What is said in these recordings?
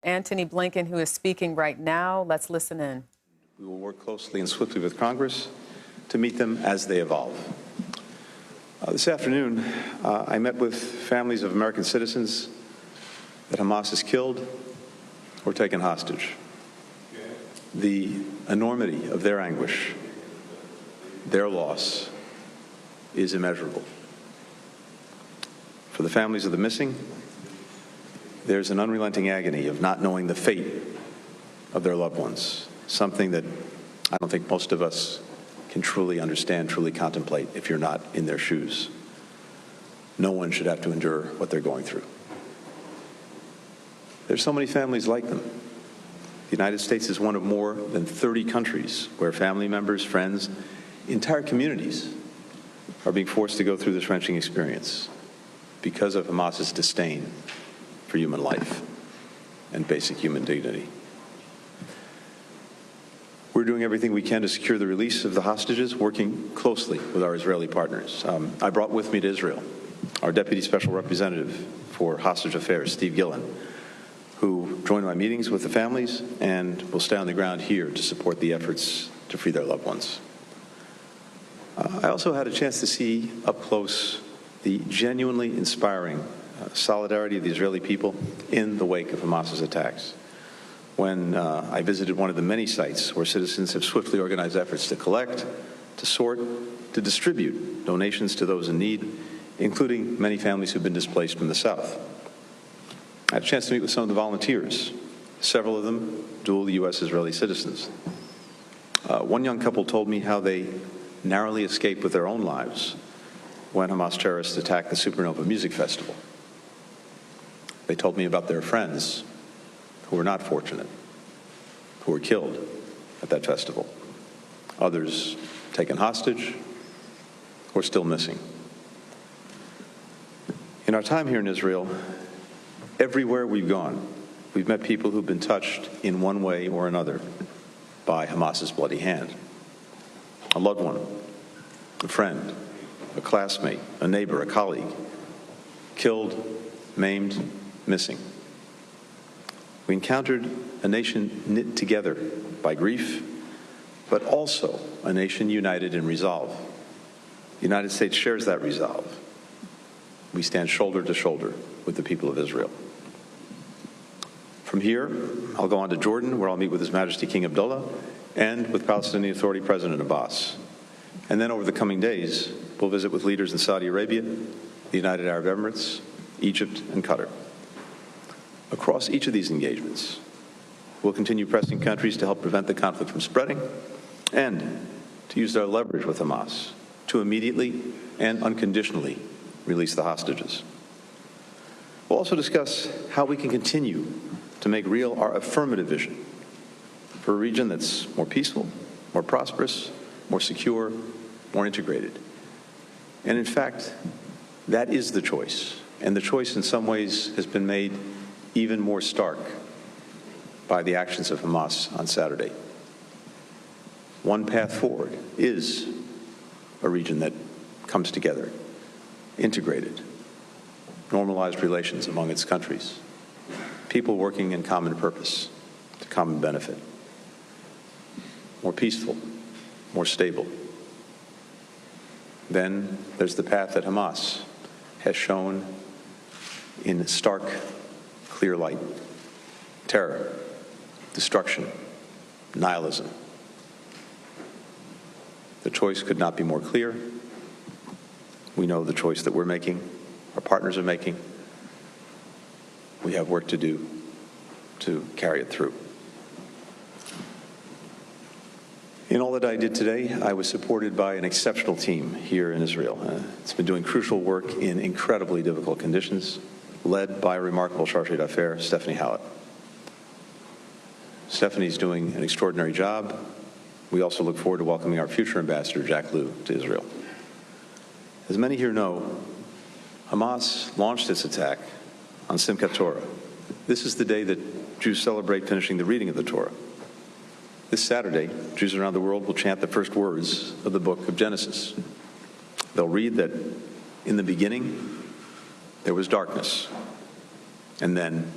Antony Blinken, who is speaking right now. Let's listen in. We will work closely and swiftly with Congress to meet them as they evolve. This afternoon, I met with families of American citizens that Hamas has killed or taken hostage. The enormity of their anguish, their loss, is immeasurable. For the families of the missing, there's an unrelenting agony of not knowing the fate of their loved ones, something that I don't think most of us can truly understand, truly contemplate if you're not in their shoes. No one should have to endure what they're going through. There's so many families like them. The United States is one of more than 30 countries where family members, friends, entire communities are being forced to go through this wrenching experience because of Hamas's disdain for human life and basic human dignity. We're doing everything we can to secure the release of the hostages, working closely with our Israeli partners. I brought with me to Israel our Deputy Special Representative for Hostage Affairs, Steve Gillen, who joined my meetings with the families and will stay on the ground here to support the efforts to free their loved ones. I also had a chance to see up close the genuinely inspiring solidarity of the Israeli people in the wake of Hamas's attacks. When I visited one of the many sites where citizens have swiftly organized efforts to collect, to sort, to distribute donations to those in need, including many families who've been displaced from the south. I had a chance to meet with some of the volunteers, several of them dual U.S.-Israeli citizens. One young couple told me how they narrowly escaped with their own lives when Hamas terrorists attacked the Supernova Music Festival. They told me about their friends who were not fortunate, who were killed at that festival. Others taken hostage or still missing. In our time here in Israel, everywhere we've gone, we've met people who've been touched in one way or another by Hamas's bloody hand. A loved one, a friend, a classmate, a neighbor, a colleague, killed, maimed, missing. We encountered a nation knit together by grief, but also a nation united in resolve. The United States shares that resolve. We stand shoulder to shoulder with the people of Israel. From here, I'll go on to Jordan, where I'll meet with His Majesty King Abdullah and with Palestinian Authority President Abbas. And then over the coming days, we'll visit with leaders in Saudi Arabia, the United Arab Emirates, Egypt, and Qatar. Across each of these engagements, we'll continue pressing countries to help prevent the conflict from spreading and to use their leverage with Hamas to immediately and unconditionally release the hostages. We'll also discuss how we can continue to make real our affirmative vision for a region that's more peaceful, more prosperous, more secure, more integrated. And in fact, that is the choice. And the choice in some ways has been made even more stark by the actions of Hamas on Saturday. One path forward is a region that comes together, integrated, normalized relations among its countries, people working in common purpose, to common benefit, more peaceful, more stable. Then there's the path that Hamas has shown in stark, clear light: terror, destruction, nihilism. The choice could not be more clear. We know the choice that we're making, our partners are making. We have work to do to carry it through. In all that I did today, I was supported by an exceptional team here in Israel. It's been doing crucial work in incredibly difficult conditions, led by a remarkable chargé d'affaires, Stephanie Hallett. Stephanie's doing an extraordinary job. We also look forward to welcoming our future ambassador, Jack Lew, to Israel. As many here know, Hamas launched its attack on Simchat Torah. This is the day that Jews celebrate finishing the reading of the Torah. This Saturday, Jews around the world will chant the first words of the book of Genesis. They'll read that in the beginning, there was darkness, and then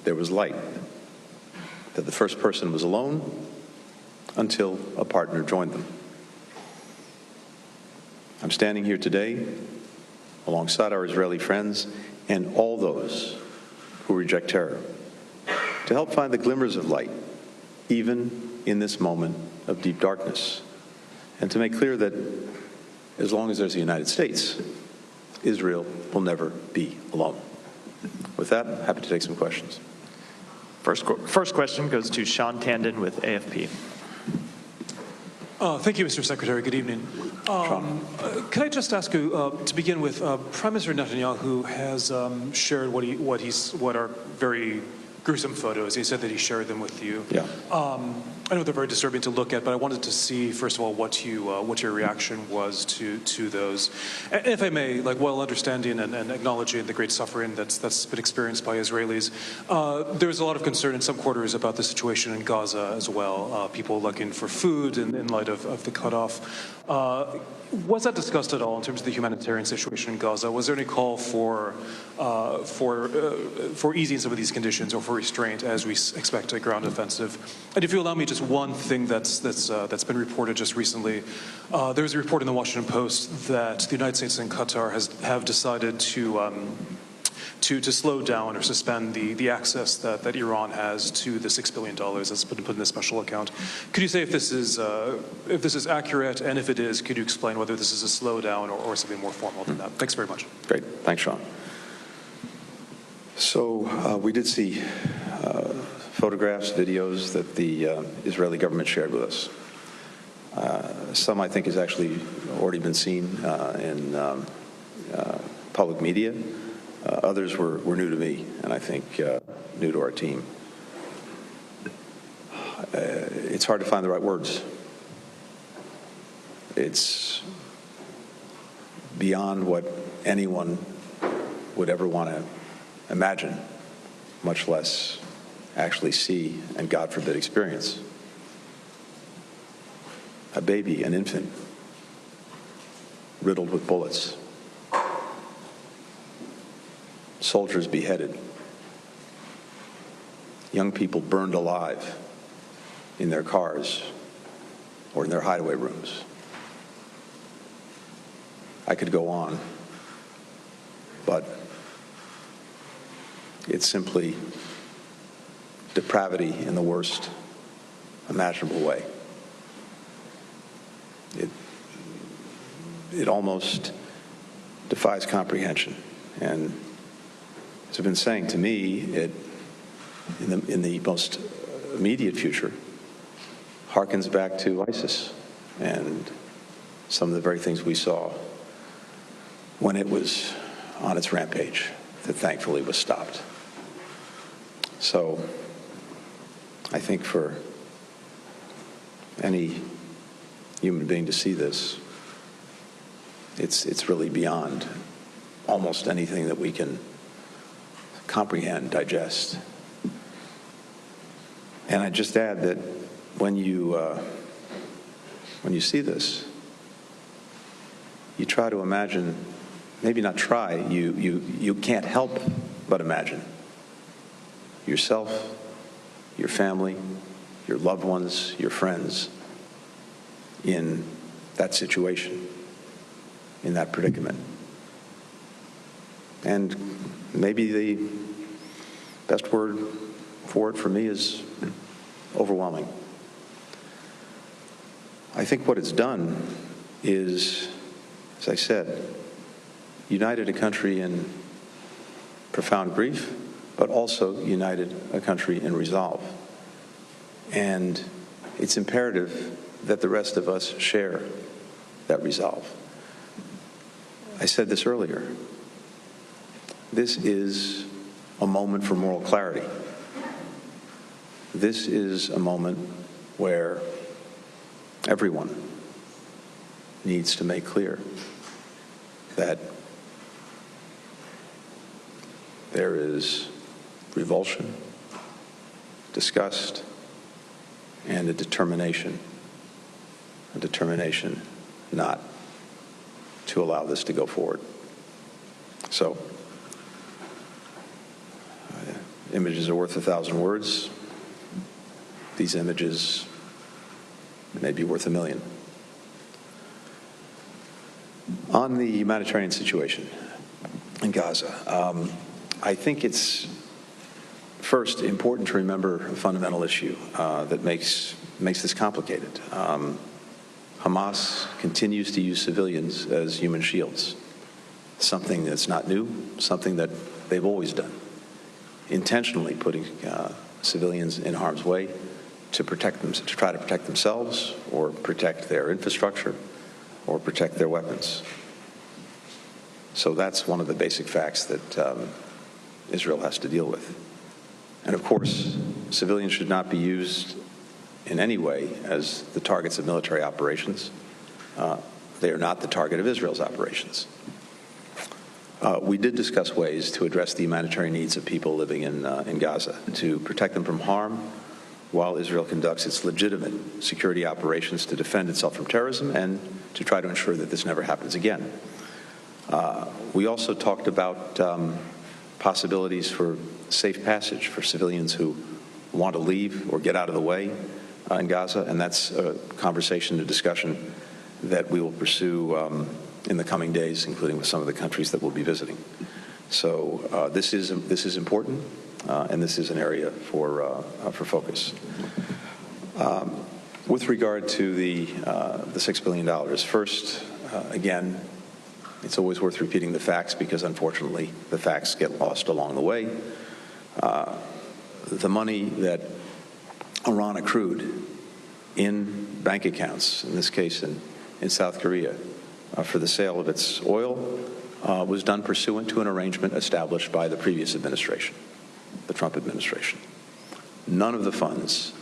there was light. that the first person was alone until a partner joined them. I'm standing here today alongside our Israeli friends and all those who reject terror to help find the glimmers of light, even in this moment of deep darkness, and to make clear that as long as there's the United States, Israel will never be alone. With that, happy to take some questions. First question goes to Sean Tandon with AFP. Thank you, Mr. Secretary. Good evening. Could I just ask you to begin with, Prime Minister Netanyahu has shared what are very gruesome photos. He said that he shared them with you. Yeah. I know they're very disturbing to look at, but I wanted to see, first of all, what your reaction was to those. And if I may, while understanding and acknowledging the great suffering that's been experienced by Israelis, there's a lot of concern in some quarters about the situation in Gaza as well. People looking for food in light of the cutoff. Was that discussed at all in terms of the humanitarian situation in Gaza? Was there any call for easing some of these conditions or for restraint as we expect a ground offensive? And if you allow me, just one thing that's been reported just recently. There was a report in the Washington Post that the United States and Qatar have decided to slow down or suspend the access that Iran has to the $6 billion that's been put in the special account. Could you say if this is accurate, and if it is, could you explain whether this is a slowdown or something more formal than that? Thanks very much. Great. Thanks, Sean. So we did see photographs, videos that the Israeli government shared with us. Some, I think, has actually already been seen in public media. Others were new to me, and I think new to our team. It's hard to find the right words. It's beyond what anyone would ever want to imagine, much less actually see and, God forbid, experience. A baby, an infant, riddled with bullets. Soldiers beheaded. Young people burned alive in their cars or in their hideaway rooms. I could go on, but it's simply depravity in the worst imaginable way. It almost defies comprehension. And as I've been saying, to me, in the most immediate future, harkens back to ISIS and some of the very things we saw when it was on its rampage that thankfully was stopped. So I think for any human being to see this, it's really beyond almost anything that we can comprehend, digest. And I just add that when you see this, you try to imagine, maybe not try, you can't help but imagine yourself, your family, your loved ones, your friends in that situation, in that predicament. And maybe the best word for it for me is overwhelming. I think what it's done is, as I said, united a country in profound grief, but also united a country in resolve. And it's imperative that the rest of us share that resolve. I said this earlier. This is a moment for moral clarity. This is a moment where everyone needs to make clear that there is revulsion, disgust, and a determination not to allow this to go forward. So, images are worth 1,000 words. these images may be worth $1 million. On the humanitarian situation in Gaza, I think it's first important to remember a fundamental issue that makes this complicated. Hamas continues to use civilians as human shields, something that's not new, something that they've always done, intentionally putting civilians in harm's way to protect them, to try to protect themselves or protect their infrastructure or protect their weapons. So that's one of the basic facts that Israel has to deal with. And of course, civilians should not be used in any way as the targets of military operations. They are not the target of Israel's operations. We did discuss ways to address the humanitarian needs of people living in Gaza, to protect them from harm while Israel conducts its legitimate security operations to defend itself from terrorism and to try to ensure that this never happens again. We also talked about possibilities for safe passage for civilians who want to leave or get out of the way in Gaza, and that's a conversation, a discussion that we will pursue in the coming days, including with some of the countries that we'll be visiting. So this is important, and this is an area for focus. With regard to the $6 billion, first, again, it's always worth repeating the facts because, unfortunately, the facts get lost along the way. The money that Iran accrued in bank accounts, in this case in South Korea, for the sale of its oil was done pursuant to an arrangement established by the previous administration, the Trump administration. None of the funds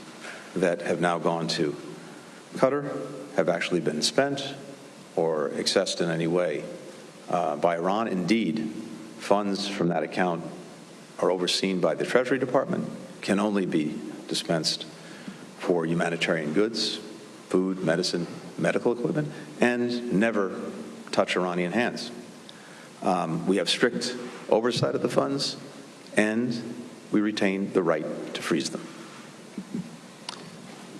that have now gone to Qatar have actually been spent or accessed in any way by Iran. Indeed, funds from that account are overseen by the Treasury Department, can only be dispensed for humanitarian goods, food, medicine, medical equipment, and never touch Iranian hands. We have strict oversight of the funds, and we retain the right to freeze them.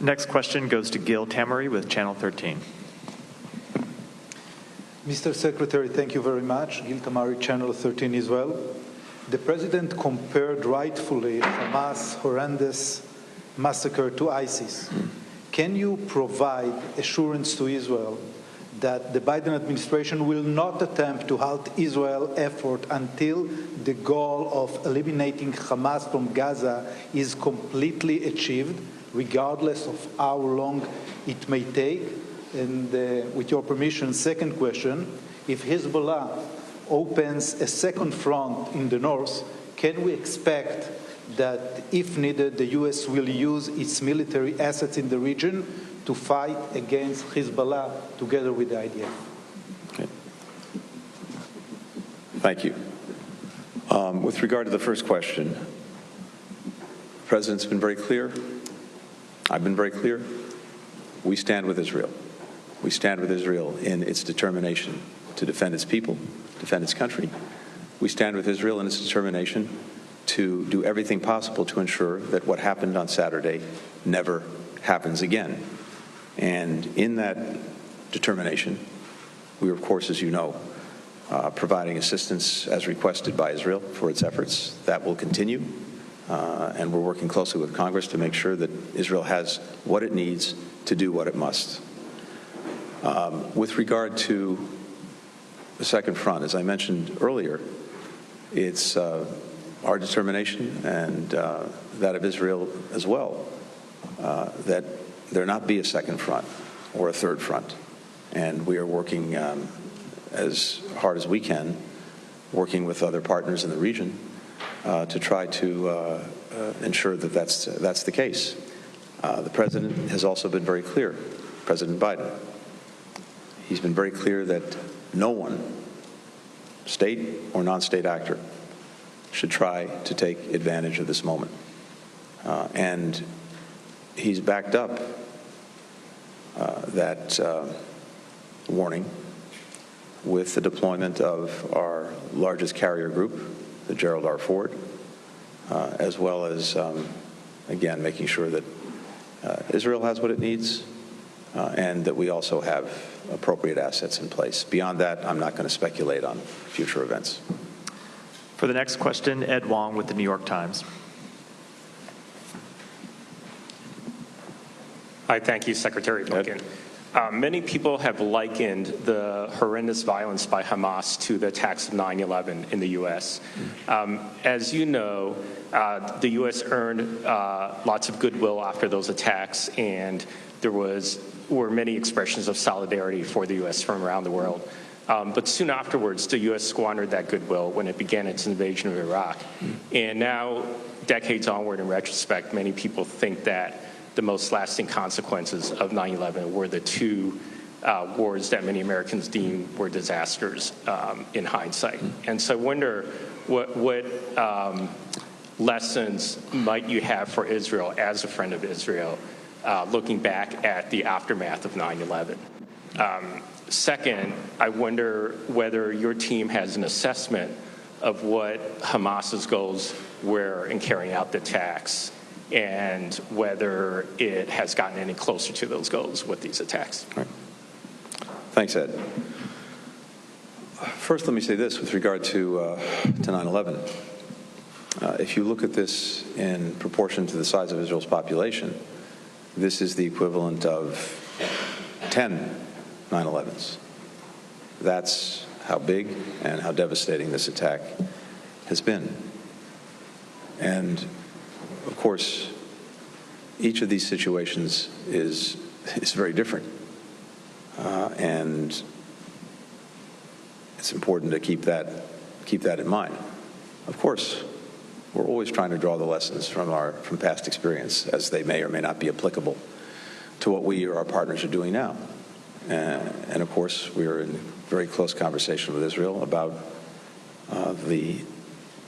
Next question goes to Gil Tamery with Channel 13. Mr. Secretary, thank you very much. Gil Tamari, Channel 13 as well. The President compared rightfully Hamas' horrendous massacre to ISIS. Can you provide assurance to Israel that the Biden administration will not attempt to halt Israel's effort until the goal of eliminating Hamas from Gaza is completely achieved, regardless of how long it may take? And with your permission, second question, if Hezbollah opens a second front in the north, can we expect that, if needed, the U.S. will use its military assets in the region to fight against Hezbollah together with the IDF? Okay. Thank you. With regard to the first question, the President's been very clear. I've been very clear. We stand with Israel. We stand with Israel in its determination to defend its people, defend its country. We stand with Israel in its determination to do everything possible to ensure that what happened on Saturday never happens again. And in that determination, we are, of course, as you know, providing assistance as requested by Israel for its efforts. That will continue. And we're working closely with Congress to make sure that Israel has what it needs to do what it must. With regard to the second front, as I mentioned earlier, it's our determination and that of Israel as well that there not be a second front or a third front. And we are working as hard as we can, working with other partners in the region to try to ensure that that's the case. The President has also been very clear, President Biden. He's been very clear that no one, state or non-state actor, should try to take advantage of this moment. And he's backed up that warning with the deployment of our largest carrier group, the Gerald R. Ford, as well as, again, making sure that Israel has what it needs, and that we also have appropriate assets in place. Beyond that, I'm not going to speculate on future events. For the next question, Ed Wong with the New York Times. Hi, thank you, Secretary Blinken. Many people have likened the horrendous violence by Hamas to the attacks of 9/11 in the U.S. As you know, the U.S. earned lots of goodwill after those attacks, and there were many expressions of solidarity for the U.S. from around the world. But soon afterwards, the U.S. squandered that goodwill when it began its invasion of Iraq. And now, decades onward, in retrospect, many people think that the most lasting consequences of 9/11 were the two wars that many Americans deem were disasters in hindsight. And so I wonder what lessons might you have for Israel as a friend of Israel looking back at the aftermath of 9/11? Second, I wonder whether your team has an assessment of what Hamas's goals were in carrying out the attacks, and whether it has gotten any closer to those goals with these attacks. Right. Thanks, Ed. First, let me say this with regard to 9/11. If you look at this in proportion to the size of Israel's population, this is the equivalent of 10 9/11s. That's how big and how devastating this attack has been. And of course, each of these situations is very different, and it's important to keep that in mind. Of course, we're always trying to draw the lessons from past experience, as they may or may not be applicable to what we or our partners are doing now. And of course, we are in very close conversation with Israel about the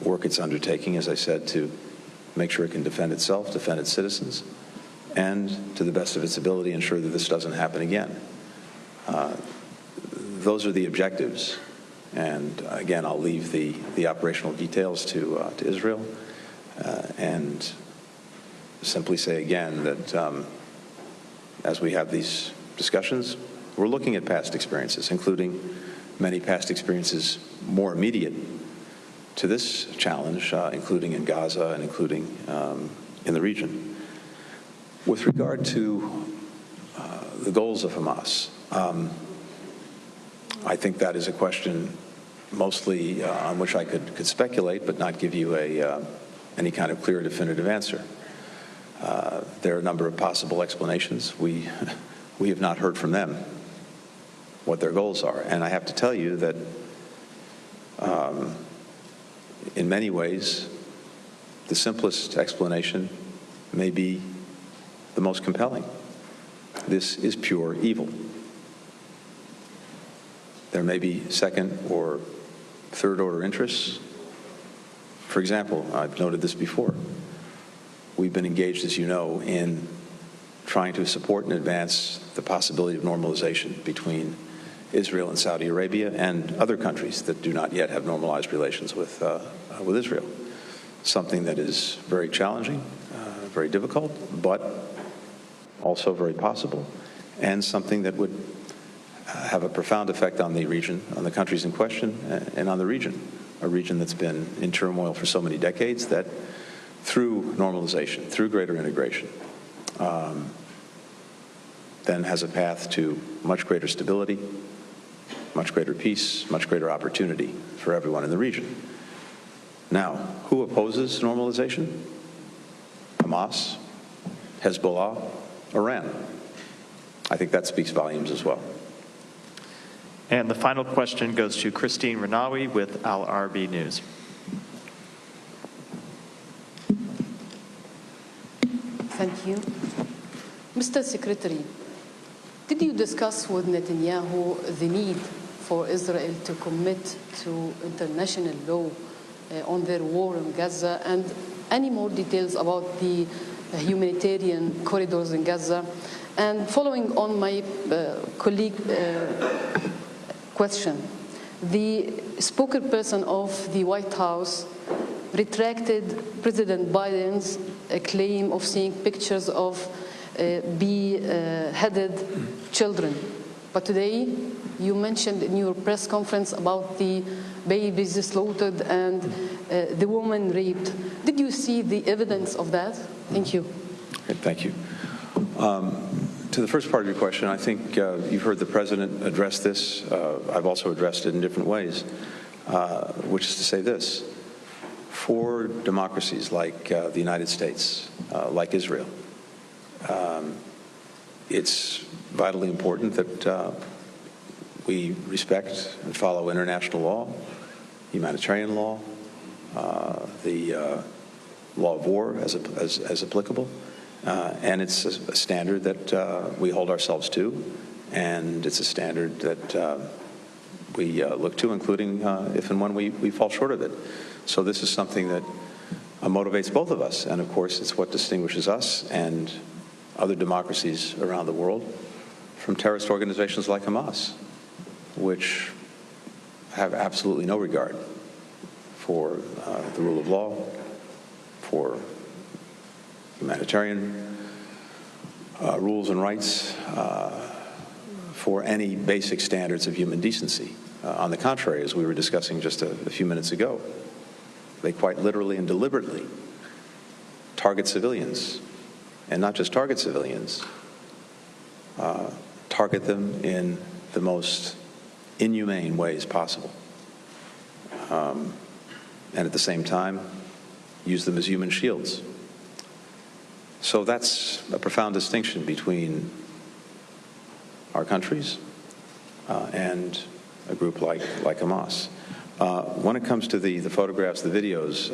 work it's undertaking, as I said, to make sure it can defend itself, defend its citizens, and to the best of its ability ensure that this doesn't happen again. Those are the objectives. And again, I'll leave the operational details to Israel, and simply say again that as we have these discussions, we're looking at past experiences, including many past experiences more immediate to this challenge, including in Gaza and including in the region. With regard to the goals of Hamas, I think that is a question mostly on which I could speculate, but not give you any kind of clear, definitive answer. There are a number of possible explanations. We have not heard from them what their goals are. And I have to tell you that in many ways, the simplest explanation may be the most compelling. This is pure evil. There may be second or third order interests. For example, I've noted this before. We've been engaged, as you know, in trying to support and advance the possibility of normalization between Israel and Saudi Arabia and other countries that do not yet have normalized relations with Israel. Something that is very challenging, very difficult, but also very possible, and something that would have a profound effect on the region, on the countries in question, and on the region, a region that's been in turmoil for so many decades that through normalization, through greater integration, then has a path to much greater stability, much greater peace, much greater opportunity for everyone in the region. Now, who opposes normalization? Hamas, Hezbollah, Iran. I think that speaks volumes as well. And the final question goes to Christine Renawi with Al Arabi News. Thank you. Mr. Secretary, did you discuss with Netanyahu the need for Israel to commit to international law on their war in Gaza, and any more details about the humanitarian corridors in Gaza? And following on my colleague question, the spokesperson of the White House retracted President Biden's claim of seeing pictures of beheaded children. But today, you mentioned in your press conference about the babies slaughtered and the woman raped. Did you see the evidence of that? Thank you. Okay, thank you. To the first part of your question, I think you've heard the President address this. I've also addressed it in different ways, which is to say this. For democracies like the United States, like Israel, it's vitally important that we respect and follow international law, humanitarian law, the law of war as applicable, and it's a standard that we hold ourselves to, and it's a standard that we look to, including if and when we fall short of it. So this is something that motivates both of us, and of course it's what distinguishes us and other democracies around the world from terrorist organizations like Hamas, which have absolutely no regard for the rule of law, for humanitarian rules and rights, for any basic standards of human decency. On the contrary, as we were discussing just a few minutes ago, they quite literally and deliberately target civilians, and not just target civilians, target them in the most inhumane ways possible, and at the same time use them as human shields. So that's a profound distinction between our countries and a group like Hamas. When it comes to the photographs, the videos,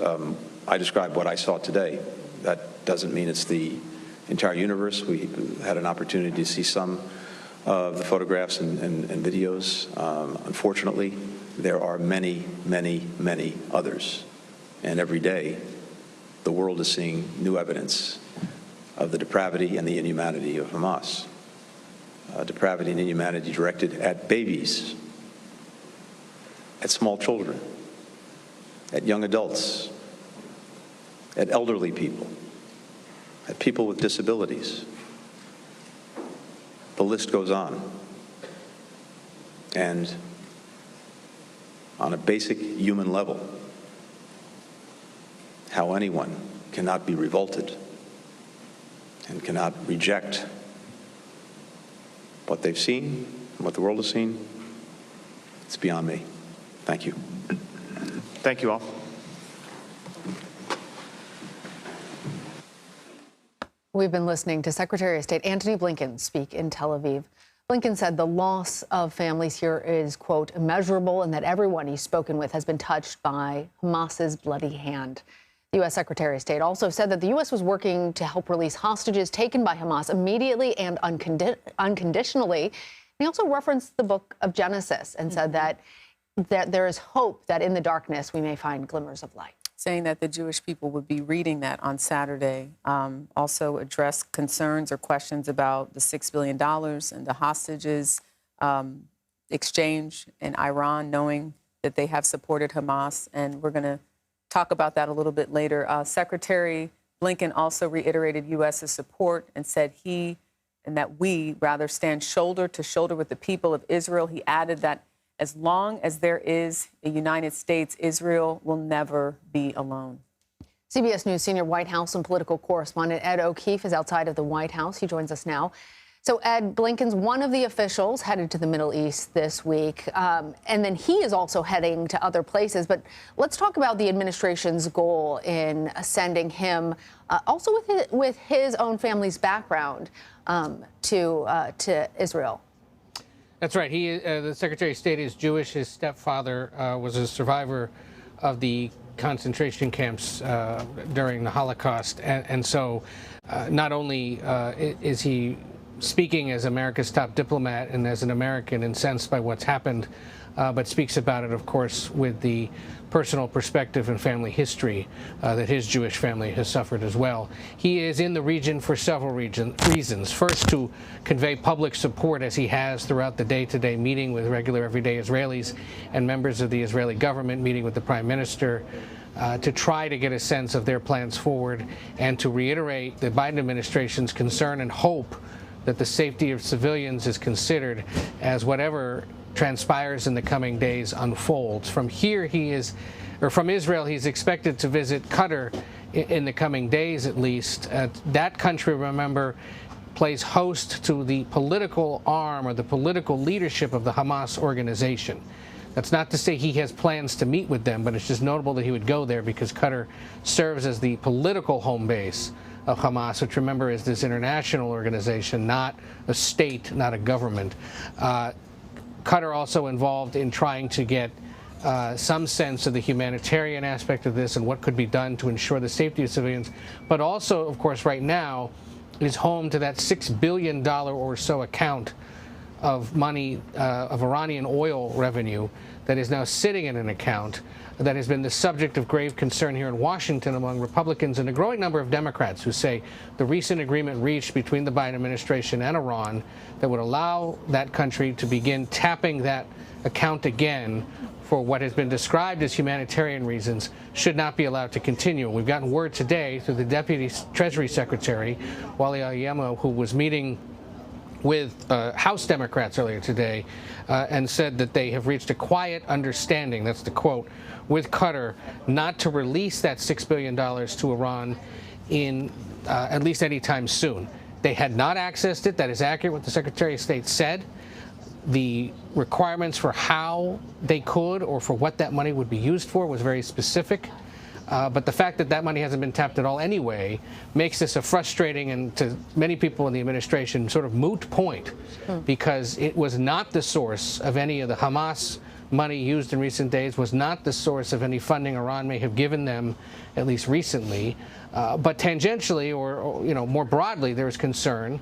I described what I saw today. That doesn't mean it's the entire universe. We had an opportunity to see some of the photographs and videos. Unfortunately, there are many, many, many others. And every day, the world is seeing new evidence of the depravity and the inhumanity of Hamas. Depravity and inhumanity directed at babies, at small children, at young adults, at elderly people, at people with disabilities. The list goes on. And on a basic human level, how anyone cannot be revolted and cannot reject what they've seen and what the world has seen, it's beyond me. Thank you. Thank you all. We've been listening to Secretary of State Antony Blinken speak in Tel Aviv. Blinken said the loss of families here is, quote, immeasurable, and that everyone he's spoken with has been touched by Hamas's bloody hand. The U.S. Secretary of State also said that the U.S. was working to help release hostages taken by Hamas immediately and unconditionally. He also referenced the book of Genesis and said that there is hope that in the darkness we may find glimmers of light. Saying that the Jewish people would be reading that on Saturday. Also addressed concerns or questions about the $6 billion and the hostages exchange in Iran, knowing that they have supported Hamas. And we're going to talk about that a little bit later. Secretary Blinken also reiterated U.S.'s support and said we stand shoulder to shoulder with the people of Israel. He added that as long as there is a United States, Israel will never be alone. CBS News senior White House and political correspondent Ed O'Keefe is outside of the White House. He joins us now. So, Ed, Blinken's one of the officials headed to the Middle East this week, and then he is also heading to other places. But let's talk about the administration's goal in sending him, also with his own family's background, to Israel. That's right. The Secretary of State is Jewish. His stepfather was a survivor of the concentration camps during the Holocaust. And so not only is he speaking as America's top diplomat and as an American incensed by what's happened, but speaks about it, of course, with the personal perspective and family history that his Jewish family has suffered as well. He is in the region for several reasons. First, to convey public support, as he has throughout the day-to-day meeting with regular everyday Israelis and members of the Israeli government, meeting with the Prime Minister, to try to get a sense of their plans forward and to reiterate the Biden administration's concern and hope that the safety of civilians is considered as whatever transpires in the coming days unfolds. From here, from Israel, he's expected to visit Qatar in the coming days at least. That country, remember, plays host to the political arm or the political leadership of the Hamas organization. That's not to say he has plans to meet with them, but it's just notable that he would go there because Qatar serves as the political home base of Hamas, which, remember, is this international organization, not a state, not a government. Qatar also involved in trying to get some sense of the humanitarian aspect of this and what could be done to ensure the safety of civilians, but also, of course, right now is home to that $6 billion or so account of money, of Iranian oil revenue that is now sitting in an account that has been the subject of grave concern here in Washington among Republicans and a growing number of Democrats who say the recent agreement reached between the Biden administration and Iran that would allow that country to begin tapping that account again for what has been described as humanitarian reasons should not be allowed to continue. We've gotten word today through the Deputy Treasury Secretary, Wally Ayemo, who was meeting with House Democrats earlier today and said that they have reached a quiet understanding, that's the quote, with Qatar not to release that $6 billion to Iran in at least any time soon. They had not accessed it. That is accurate what the Secretary of State said. The requirements for how they could or for what that money would be used for was very specific. But the fact that that money hasn't been tapped at all anyway makes this a frustrating and, to many people in the administration, sort of moot point because it was not the source of any of the Hamas money used in recent days, was not the source of any funding Iran may have given them, at least recently. But tangentially or more broadly, there is concern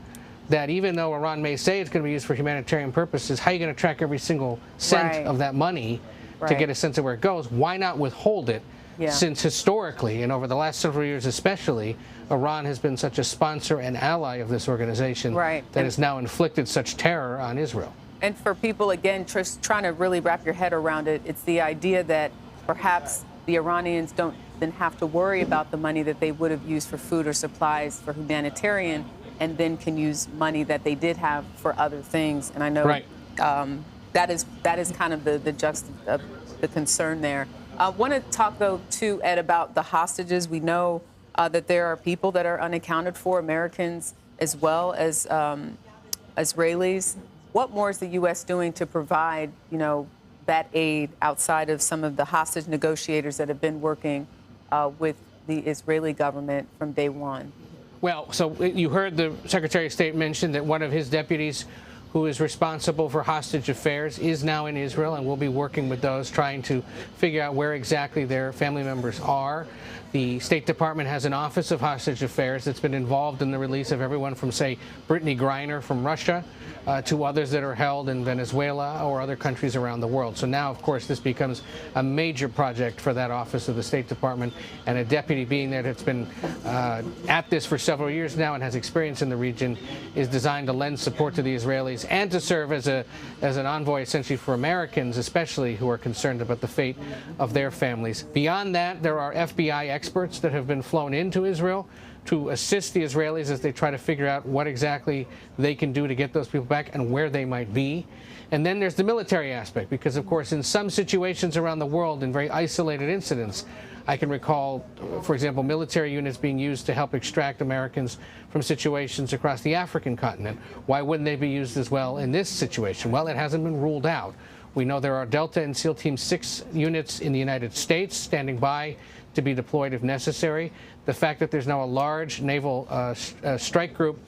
that even though Iran may say it's going to be used for humanitarian purposes, how are you going to track every single cent of that money to get a sense of where it goes? Why not withhold it? Yeah. Since historically, and over the last several years especially, Iran has been such a sponsor and ally of this organization that has now inflicted such terror on Israel. And for people, again, just trying to really wrap your head around it, it's the idea that perhaps the Iranians don't then have to worry about the money that they would have used for food or supplies for humanitarian, and then can use money that they did have for other things. And I know that is kind of the concern there. I want to talk, though, too, Ed, about the hostages. We know that there are people that are unaccounted for, Americans as well as Israelis. What more is the U.S. doing to provide, that aid outside of some of the hostage negotiators that have been working with the Israeli government from day one? Well, so you heard the Secretary of State mention that one of his deputies who is responsible for hostage affairs is now in Israel and will be working with those, trying to figure out where exactly their family members are. The State Department has an Office of Hostage Affairs that's been involved in the release of everyone from, say, Brittany Griner from Russia to others that are held in Venezuela or other countries around the world. So now, of course, this becomes a major project for that office of the State Department, and a deputy being there that's been at this for several years now and has experience in the region is designed to lend support to the Israelis and to serve as an envoy essentially for Americans, especially who are concerned about the fate of their families. Beyond that, there are FBI experts that have been flown into Israel to assist the Israelis as they try to figure out what exactly they can do to get those people back and where they might be. And then there's the military aspect, because, of course, in some situations around the world, in very isolated incidents, I can recall, for example, military units being used to help extract Americans from situations across the African continent. Why wouldn't they be used as well in this situation? Well, it hasn't been ruled out. We know there are Delta and SEAL Team 6 units in the United States standing by to be deployed if necessary. The fact that there's now a large naval strike group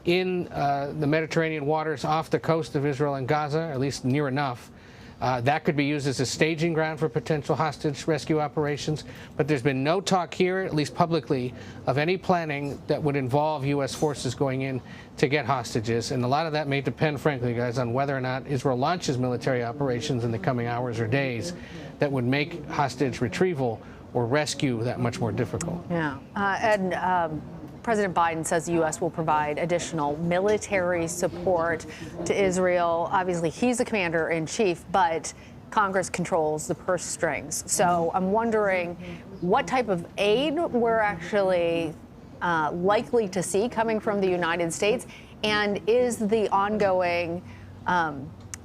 in the Mediterranean waters off the coast of Israel and Gaza, at least near enough, that could be used as a staging ground for potential hostage rescue operations. But there's been no talk here, at least publicly, of any planning that would involve U.S. forces going in to get hostages. And a lot of that may depend, frankly, guys, on whether or not Israel launches military operations in the coming hours or days that would make hostage retrieval or rescue that much more difficult. Yeah. And President Biden says the U.S. will provide additional military support to Israel. Obviously, he's the commander-in-chief, but Congress controls the purse strings. So I'm wondering what type of aid we're actually likely to see coming from the United States, and is the ongoing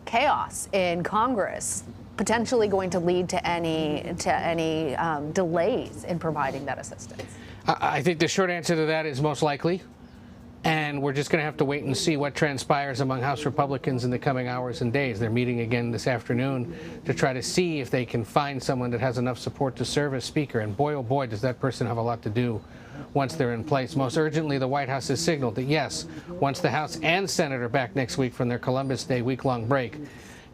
chaos in Congress potentially going to lead to any delays in providing that assistance? I think the short answer to that is most likely. And we're just going to have to wait and see what transpires among House Republicans in the coming hours and days. They're meeting again this afternoon to try to see if they can find someone that has enough support to serve as Speaker. And boy, oh boy, does that person have a lot to do once they're in place. Most urgently, the White House has signaled that, yes, once the House and Senate are back next week from their Columbus Day week-long break,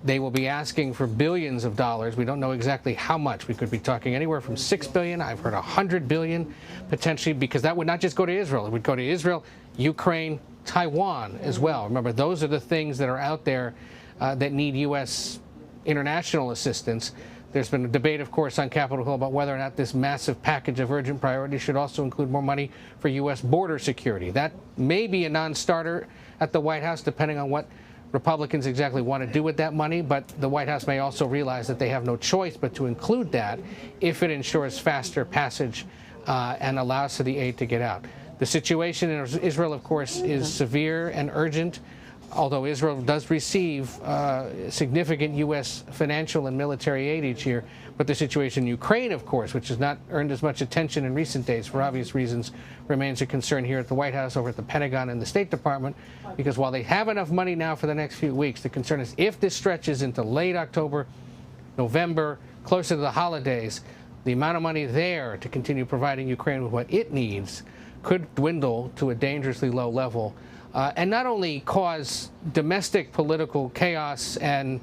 they will be asking for billions of dollars. We don't know exactly how much. We could be talking anywhere from $6 billion. I've heard $100 billion potentially, because that would not just go to Israel. It would go to Israel, Ukraine, Taiwan as well. Remember, those are the things that are out there that need U.S. international assistance. There's been a debate, of course, on Capitol Hill about whether or not this massive package of urgent priorities should also include more money for U.S. border security. That may be a non-starter at the White House, depending on what Republicans exactly want to do with that money, but the White House may also realize that they have no choice but to include that if it ensures faster passage and allows for the aid to get out. The situation in Israel, of course, is severe and urgent, although Israel does receive significant U.S. financial and military aid each year. But the situation in Ukraine, of course, which has not earned as much attention in recent days for obvious reasons, remains a concern here at the White House, over at the Pentagon and the State Department, because while they have enough money now for the next few weeks, the concern is if this stretches into late October, November, closer to the holidays, the amount of money there to continue providing Ukraine with what it needs could dwindle to a dangerously low level, and not only cause domestic political chaos and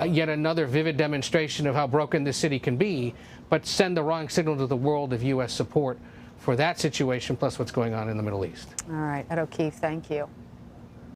yet another vivid demonstration of how broken this city can be, but send the wrong signal to the world of U.S. support for that situation, plus what's going on in the Middle East. All right, Ed O'Keefe, thank you.